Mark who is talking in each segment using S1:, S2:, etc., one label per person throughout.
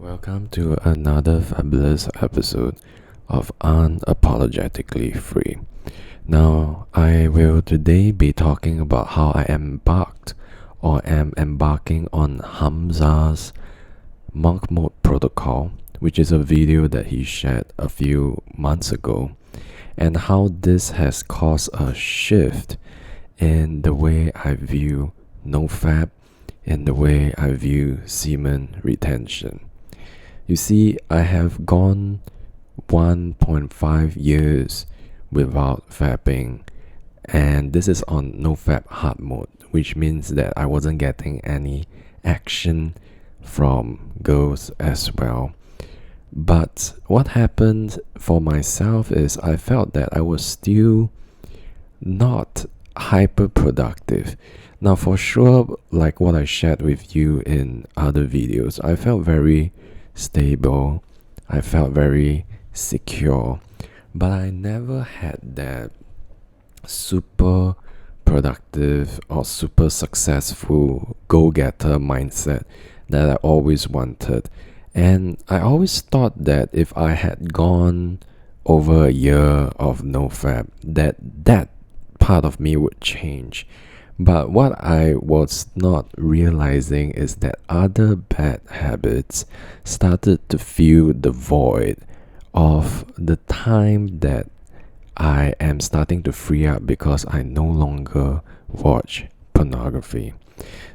S1: Welcome to another fabulous episode of Unapologetically Free. Now, I will today be talking about how I am embarking on Hamza's monk mode protocol, which is a video that he shared a few months ago, and how this has caused a shift in the way I view nofap, in the way I view semen retention. You see, I have gone 1.5 years without fapping, and this is on nofap hard mode, which means that I wasn't getting any action from girls as well. But what happened for myself is I felt that I was still not hyper productive. Now, for sure, like what I shared with you in other videos, I felt very stable, I felt very secure, but I never had that super productive or super successful go-getter mindset that I always wanted. And I always thought that if I had gone over a year of nofap, that part of me would change. But what I was not realizing is that other bad habits started to fill the void of the time that I am starting to free up because I no longer watch pornography.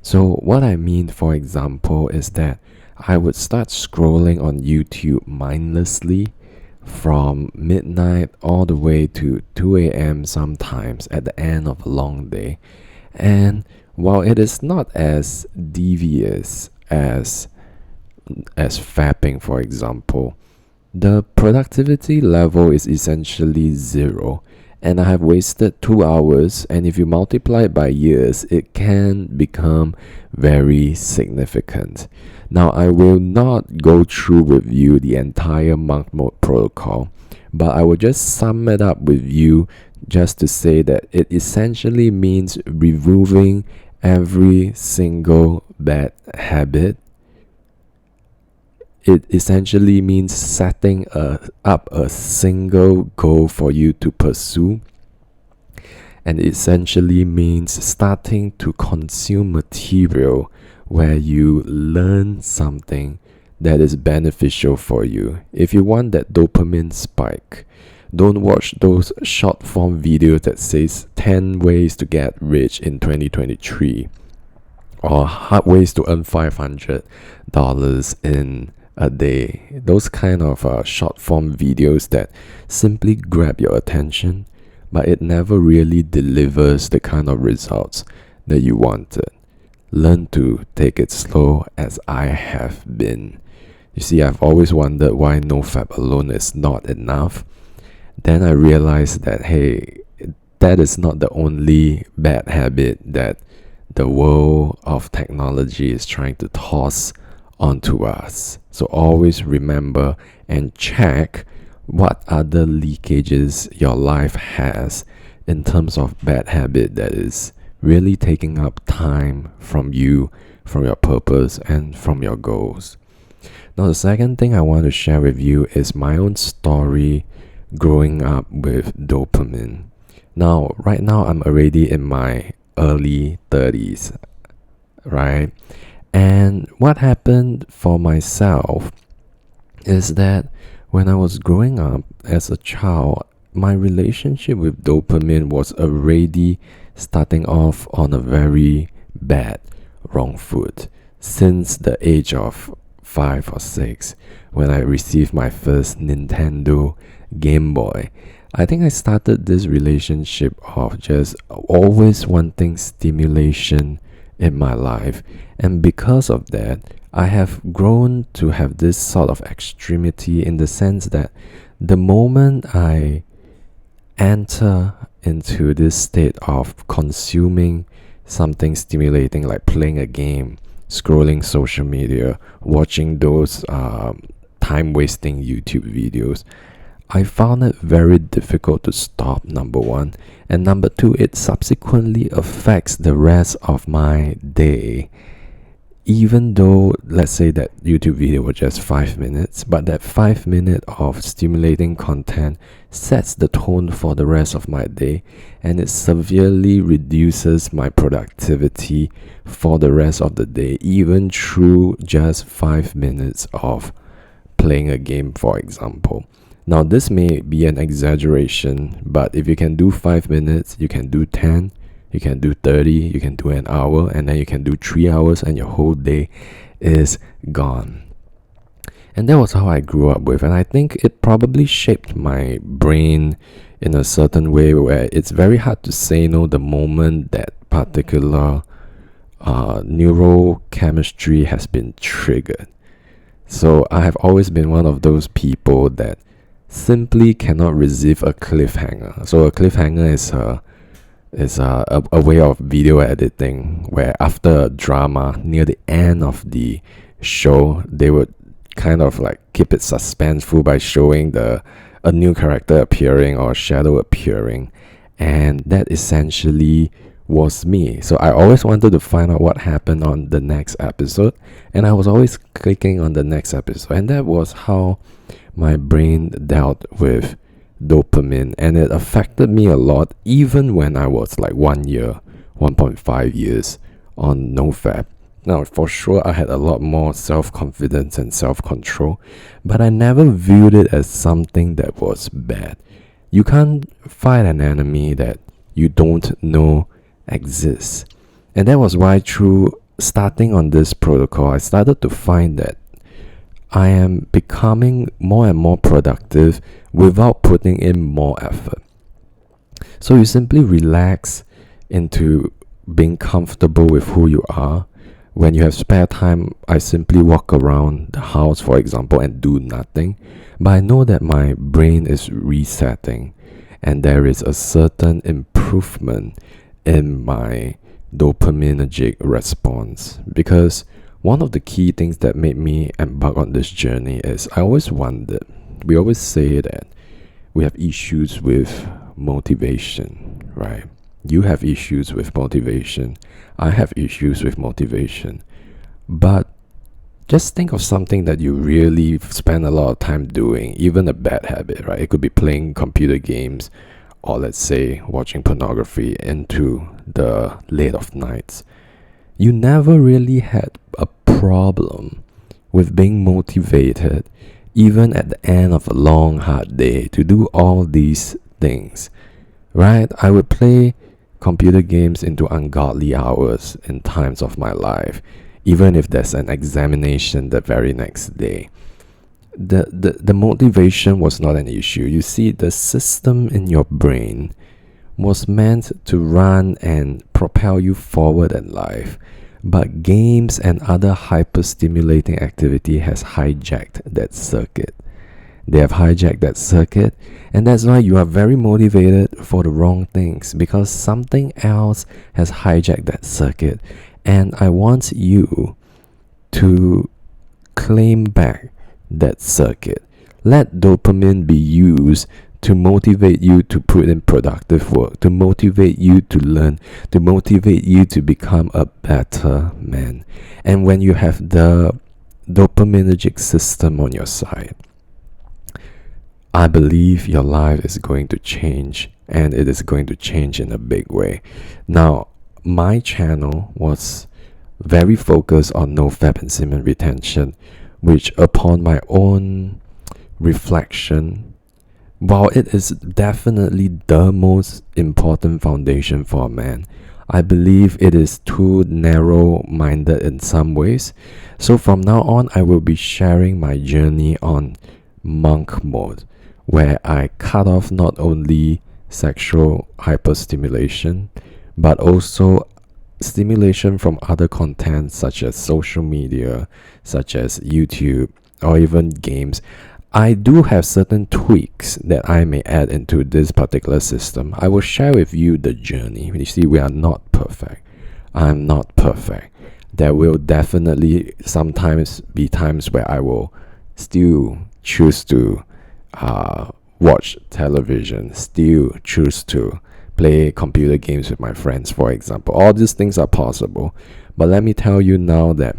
S1: So what I mean, for example, is that I would start scrolling on YouTube mindlessly from midnight all the way to 2 a.m. sometimes at the end of a long day. And while it is not as devious as fapping, for example, the productivity level is essentially zero, and I have wasted 2 hours, and if you multiply it by years, it can become very significant. Now, I will not go through with you the entire monk mode protocol, but I will just sum it up with you just to say that it essentially means removing every single bad habit. It essentially means setting up a single goal for you to pursue, and it essentially means starting to consume material where you learn something that is beneficial for you. If you want that dopamine spike, don't watch those short form videos that says 10 ways to get rich in 2023 or hard ways to earn $500 in a day. Those kind of short form videos that simply grab your attention, but it never really delivers the kind of results that you wanted. Learn to take it slow, as I have been. You see, I've always wondered why nofap alone is not enough. Then I realized that, hey, that is not the only bad habit that the world of technology is trying to toss onto us. So always remember and check what other leakages your life has in terms of bad habit that is really taking up time from you, from your purpose, and from your goals. Now, the second thing I want to share with you is my own story growing up with dopamine. Now, right now, I'm already in my early 30s, right? And what happened for myself is that when I was growing up as a child, my relationship with dopamine was already starting off on a very bad, wrong foot since the age of 5 or 6 when I received my first Nintendo Game Boy. I think I started this relationship of just always wanting stimulation in my life, and because of that, I have grown to have this sort of extremity in the sense that the moment I enter into this state of consuming something stimulating, like playing a game, scrolling social media, watching those time-wasting YouTube videos, I found it very difficult to stop, number one. And number two, it subsequently affects the rest of my day. even though, let's say, that YouTube video was just 5 minutes, but that 5 minutes of stimulating content sets the tone for the rest of my day, and it severely reduces my productivity for the rest of the day, even through just 5 minutes of playing a game, for example. Now, this may be an exaggeration, but if you can do 5 minutes, you can do 10, you can do 30, you can do an hour, and then you can do 3 hours, and your whole day is gone. And that was how I grew up with, and I think it probably shaped my brain in a certain way where it's very hard to say no the moment that particular neurochemistry has been triggered. So I have always been one of those people that simply cannot resist a cliffhanger. So a cliffhanger is a way of video editing where after a drama near the end of the show, they would kind of like keep it suspenseful by showing a new character appearing or shadow appearing, and that essentially was me. So I always wanted to find out what happened on the next episode, and I was always clicking on the next episode, and that was how my brain dealt with dopamine, and it affected me a lot even when I was like 1 year, 1.5 years on NoFap. Now, for sure, I had a lot more self-confidence and self-control, but I never viewed it as something that was bad. You can't fight an enemy that you don't know exists. And that was why through starting on this protocol, I started to find that I am becoming more and more productive without putting in more effort. So you simply relax into being comfortable with who you are. When you have spare time, I simply walk around the house, for example, and do nothing. But I know that my brain is resetting, and there is a certain improvement in my dopaminergic response. Because one of the key things that made me embark on this journey is I always wondered, we always say that we have issues with motivation, right? You have issues with motivation. I have issues with motivation. But just think of something that you really spend a lot of time doing, even a bad habit, right? It could be playing computer games, or let's say watching pornography into the late of nights. You never really had a problem with being motivated, even at the end of a long, hard day, to do all these things, right? I would play computer games into ungodly hours in times of my life, even if there's an examination the very next day. The motivation was not an issue. You see, the system in your brain was meant to run and propel you forward in life, but games and other hyper-stimulating activity has hijacked that circuit. They have hijacked that circuit, and that's why you are very motivated for the wrong things, because something else has hijacked that circuit. And I want you to claim back that circuit. Let dopamine be used to motivate you to put in productive work, to motivate you to learn, to motivate you to become a better man. And when you have the dopaminergic system on your side, I believe your life is going to change, and it is going to change in a big way. Now, my channel was very focused on NoFap and semen retention, which upon my own reflection, while it is definitely the most important foundation for a man, I believe it is too narrow-minded in some ways. So from now on, I will be sharing my journey on monk mode, where I cut off not only sexual hyperstimulation, but also stimulation from other content such as social media, such as YouTube, or even games. I do have certain tweaks that I may add into this particular system. I will share with you the journey. You see, we are not perfect. I'm not perfect. There will definitely sometimes be times where I will still choose to watch television, still choose to play computer games with my friends, for example. All these things are possible. But let me tell you now that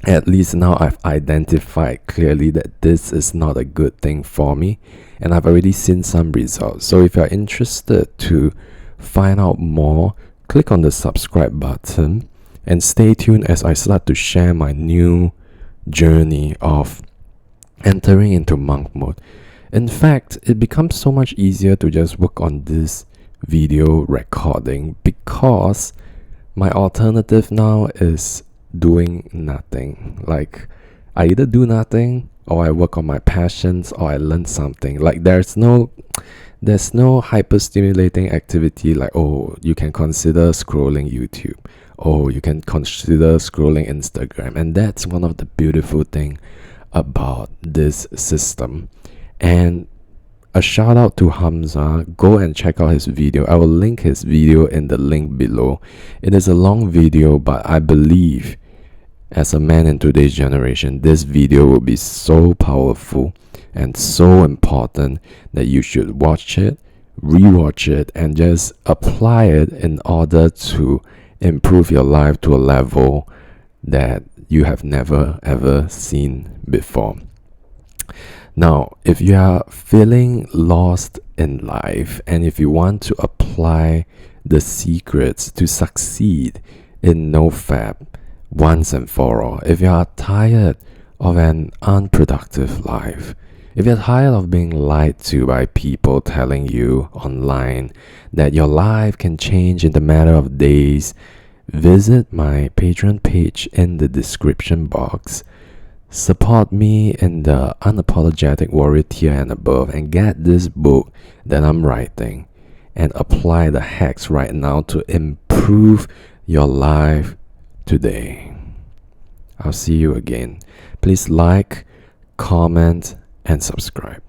S1: At least now I've identified clearly that this is not a good thing for me, and I've already seen some results. So if you're interested to find out more, click on the subscribe button and stay tuned as I start to share my new journey of entering into monk mode. In fact, it becomes so much easier to just work on this video recording because my alternative now is doing nothing. Like, I either do nothing or I work on my passions or I learn something. Like, there's no hyper stimulating activity like, oh, you can consider scrolling YouTube. Oh, you can consider scrolling Instagram. And that's one of the beautiful thing about this system. And a shout out to Hamza. Go and check out his video. I will link his video in the link below. It is a long video, but I believe as a man in today's generation, this video will be so powerful and so important that you should watch it, rewatch it, and just apply it in order to improve your life to a level that you have never ever seen before. Now, if you are feeling lost in life and if you want to apply the secrets to succeed in NoFap once and for all, if you are tired of an unproductive life, if you're tired of being lied to by people telling you online that your life can change in the matter of days, visit my Patreon page in the description box. Support me in the Unapologetic Warrior tier and above and get this book that I'm writing and apply the hacks right now to improve your life today. I'll see you again. Please like, comment, and subscribe.